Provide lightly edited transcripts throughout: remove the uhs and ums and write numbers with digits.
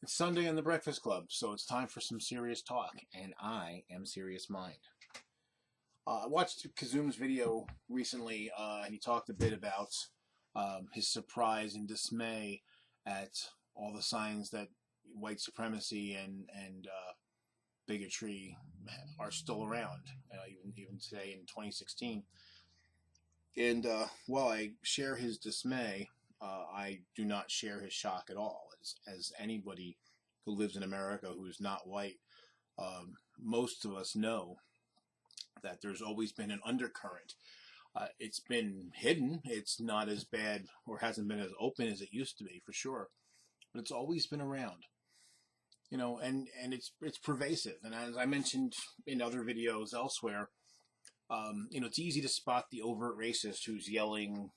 It's Sunday in the Breakfast Club, so it's time for some serious talk, and I am Serious Mind. I watched Kizzume's video recently, and he talked a bit about his surprise and dismay at all the signs that white supremacy and bigotry are still around, even today in 2016. And while I share his dismay, I do not share his shock at all. As anybody who lives in America who is not white, most of us know that there's always been an undercurrent. It's been hidden. It's not as bad or hasn't been as open as it used to be, for sure. But it's always been around, and it's pervasive. And as I mentioned in other videos elsewhere, it's easy to spot the overt racist who's yelling,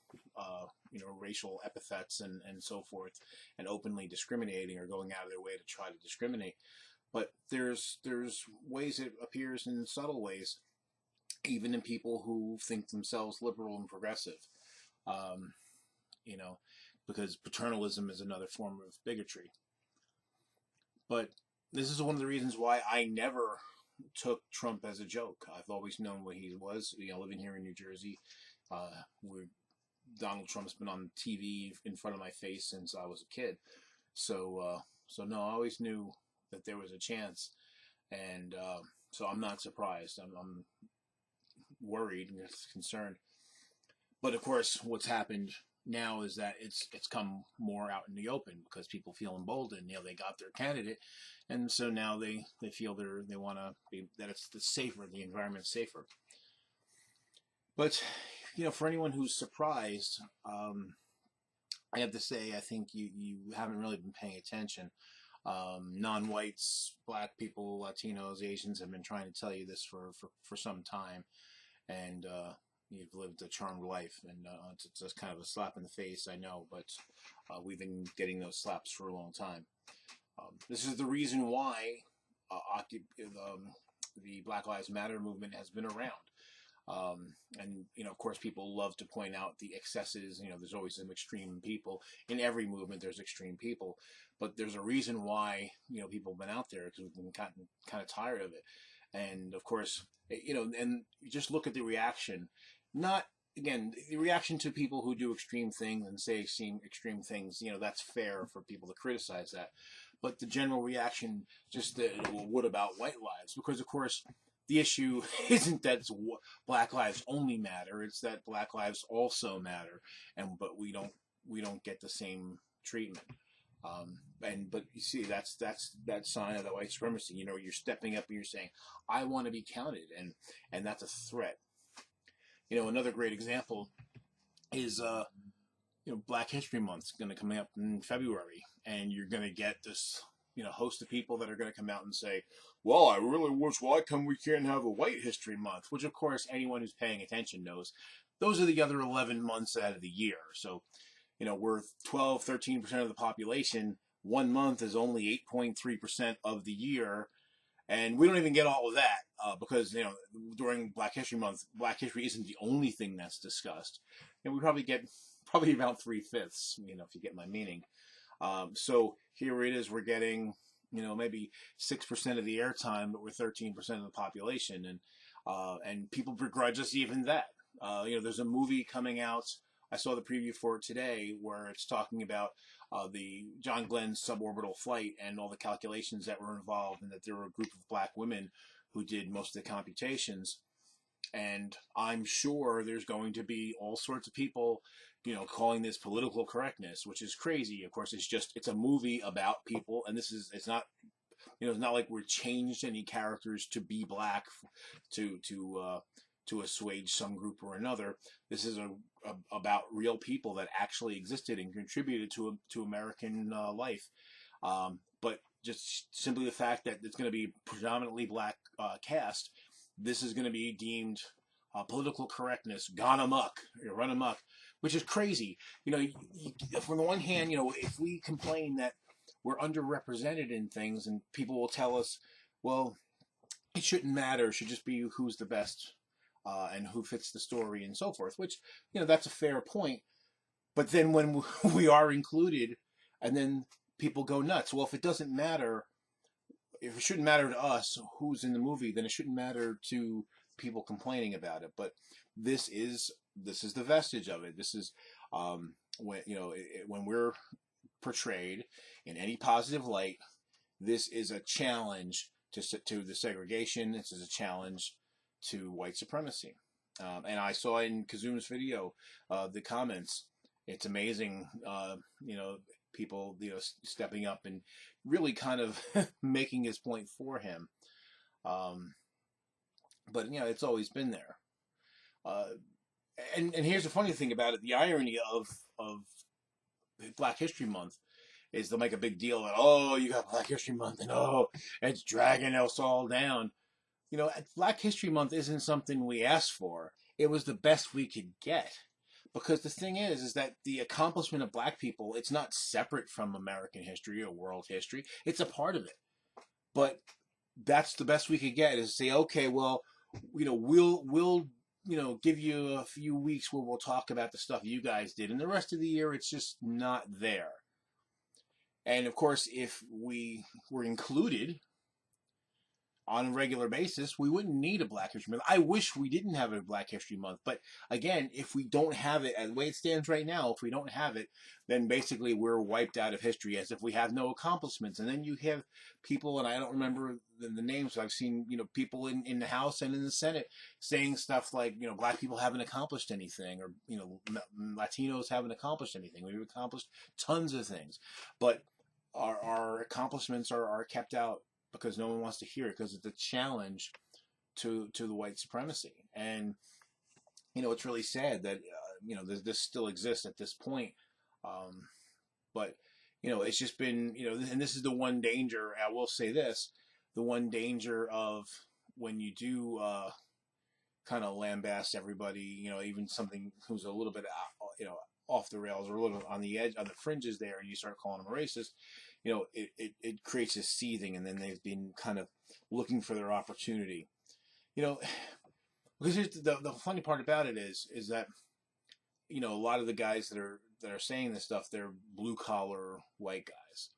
racial epithets and so forth, and openly discriminating or going out of their way to try to discriminate. But there's ways it appears in subtle ways, even in people who think themselves liberal and progressive. Um, you know, because paternalism is another form of bigotry. But this is one of the reasons why I never took Trump as a joke. I've always known what he was. Living here in New Jersey, where Donald Trump's been on TV in front of my face since I was a kid. So no, I always knew that there was a chance, and so I'm not surprised. I'm worried and concerned. But of course, what's happened now is that it's come more out in the open because people feel emboldened. They got their candidate, and so now they feel they want to be that it's safer, the environment's safer. But for anyone who's surprised, I have to say I think you haven't really been paying attention. Non-whites, black people, Latinos, Asians have been trying to tell you this for some time, and you've lived a charmed life, and it's just kind of a slap in the face, I know, but we've been getting those slaps for a long time. This is the reason why the Black Lives Matter movement has been around. And of course, people love to point out the excesses. There's always some extreme people. In every movement, there's extreme people. But there's a reason why, people have been out there, because we've been kind of tired of it. And of course, and you just look at the reaction. Not, again, the reaction to people who do extreme things and say extreme things, that's fair for people to criticize that. But the general reaction, just what about white lives? Because, of course, the issue isn't that Black lives only matter; it's that Black lives also matter, but we don't get the same treatment. But you see, that's that sign of the white supremacy. You're stepping up and you're saying, "I want to be counted," and that's a threat. Another great example is Black History Month is going to come up in February, and you're going to get this host of people that are going to come out and say, well, I really wish, why come we can't have a White History Month? Which, of course, anyone who's paying attention knows those are the other 11 months out of the year. So, we're 12, 13% of the population. 1 month is only 8.3% of the year. And we don't even get all of that because, during Black History Month, Black history isn't the only thing that's discussed. And we probably get about 3/5, if you get my meaning. So here it is, we're getting, maybe 6% of the airtime, but we're 13% of the population. And people begrudge us even that. There's a movie coming out. I saw the preview for it today where it's talking about the John Glenn's suborbital flight and all the calculations that were involved, and that there were a group of black women who did most of the computations. And I'm sure there's going to be all sorts of people, calling this political correctness, which is crazy. Of course, it's a movie about people, and it's not, it's not like we're changed any characters to be black to assuage some group or another. This is about real people that actually existed and contributed to American life. But just simply the fact that it's going to be predominantly black cast, this is going to be deemed political correctness, gone amok, run amok, which is crazy. From the one hand, if we complain that we're underrepresented in things, and people will tell us, well, it shouldn't matter, it should just be who's the best and who fits the story and so forth, which, that's a fair point. But then when we are included, and then people go nuts. Well, if it doesn't matter, if it shouldn't matter to us who's in the movie, then it shouldn't matter to people complaining about it. But this is the vestige of it. This is when when we're portrayed in any positive light. This is a challenge to the segregation. This is a challenge to white supremacy. And I saw in Kizzume's video the comments. It's amazing, people, stepping up and really kind of making his point for him. But it's always been there. And here's the funny thing about it: the irony of Black History Month is they'll make a big deal that, oh, you got Black History Month, and oh, it's dragging us all down. Black History Month isn't something we asked for. It was the best we could get. Because the thing is that the accomplishment of black people, it's not separate from American history or world history. It's a part of it. But that's the best we could get, is say, okay, well, we'll give you a few weeks where we'll talk about the stuff you guys did. And the rest of the year, it's just not there. And of course, if we were included on a regular basis, we wouldn't need a Black History Month. I wish we didn't have a Black History Month. But again, if we don't have it, the way it stands right now, if we don't have it, then basically we're wiped out of history, as if we have no accomplishments. And then you have people, and I don't remember the names, but I've seen, people in the House and in the Senate saying stuff like, black people haven't accomplished anything, or, Latinos haven't accomplished anything. We've accomplished tons of things. But our accomplishments are kept out because no one wants to hear it, because it's a challenge to the white supremacy. And it's really sad that this still exists at this point. But it's just been, and this is the one danger. I will say this: the one danger of when you do kind of lambast everybody, even something who's a little bit off the rails, or a little on the edge, on the fringes there, and you start calling them a racist, it creates a seething, and then they've been kind of looking for their opportunity. Because here's the funny part about it is that, a lot of the guys that are saying this stuff, they're blue collar white guys.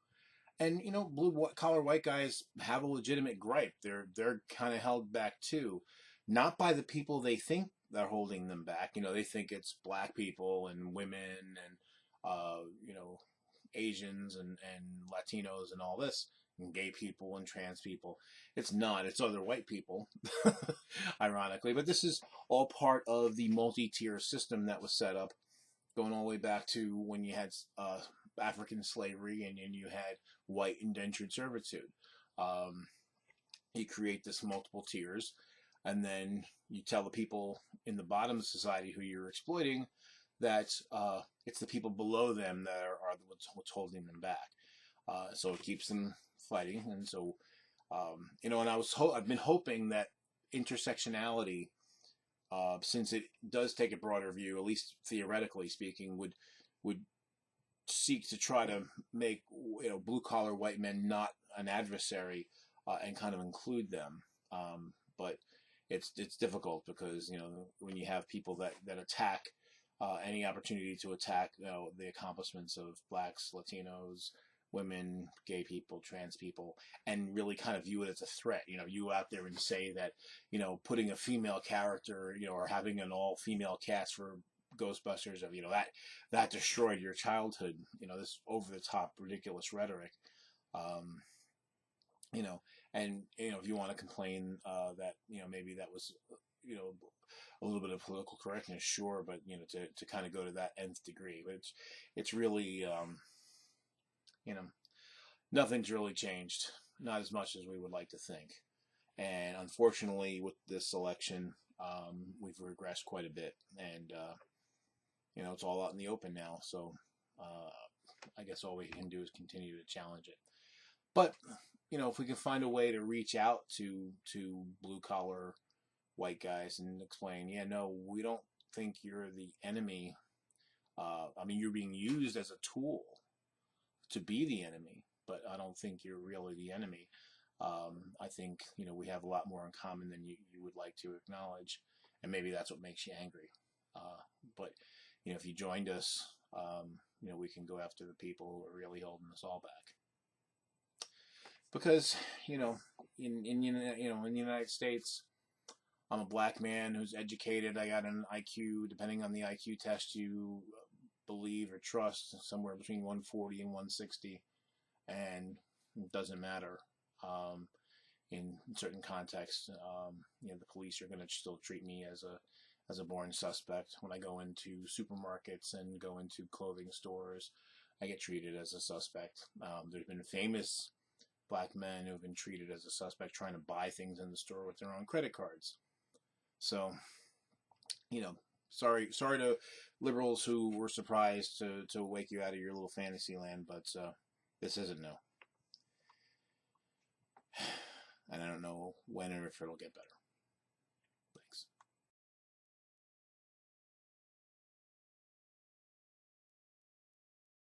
And, blue collar white guys have a legitimate gripe. They're kind of held back too, not by the people they think they're holding them back. They think it's black people and women and, Asians and Latinos and all this, and gay people and trans people. It's not. It's other white people, ironically. But this is all part of the multi-tier system that was set up, going all the way back to when you had African slavery and you had white indentured servitude. You create this multiple tiers, and then you tell the people in the bottom of society who you're exploiting that it's the people below them that are what's holding them back. So it keeps them fighting. And so, and I've been hoping that intersectionality, since it does take a broader view, at least theoretically speaking, would seek to try to make blue collar white men not an adversary, and kind of include them. But it's difficult because when you have people that attack any opportunity to attack the accomplishments of blacks, Latinos, women, gay people, trans people, and really kind of view it as a threat. You out there and say that putting a female character, or having an all-female cast for Ghostbusters, of that destroyed your childhood. This over-the-top ridiculous rhetoric. And if you want to complain that maybe that was a little bit of political correctness, sure, but to kind of go to that nth degree, but it's really nothing's really changed, not as much as we would like to think. And unfortunately, with this election, we've regressed quite a bit, and it's all out in the open now. So I guess all we can do is continue to challenge it. But if we can find a way to reach out to blue collar white guys and explain, no, we don't think you're the enemy. You're being used as a tool to be the enemy, but I don't think you're really the enemy. I think, we have a lot more in common than you would like to acknowledge, and maybe that's what makes you angry. But, if you joined us, we can go after the people who are really holding us all back. Because in the United States, I'm a black man who's educated. I got an IQ, depending on the IQ test you believe or trust, somewhere between 140 and 160, and it doesn't matter. In certain contexts, the police are going to still treat me as a born suspect. When I go into supermarkets and go into clothing stores, I get treated as a suspect. There's been famous black men who have been treated as a suspect trying to buy things in the store with their own credit cards. So, sorry to liberals who were surprised to wake you out of your little fantasy land, but this isn't no. And I don't know when or if it'll get better.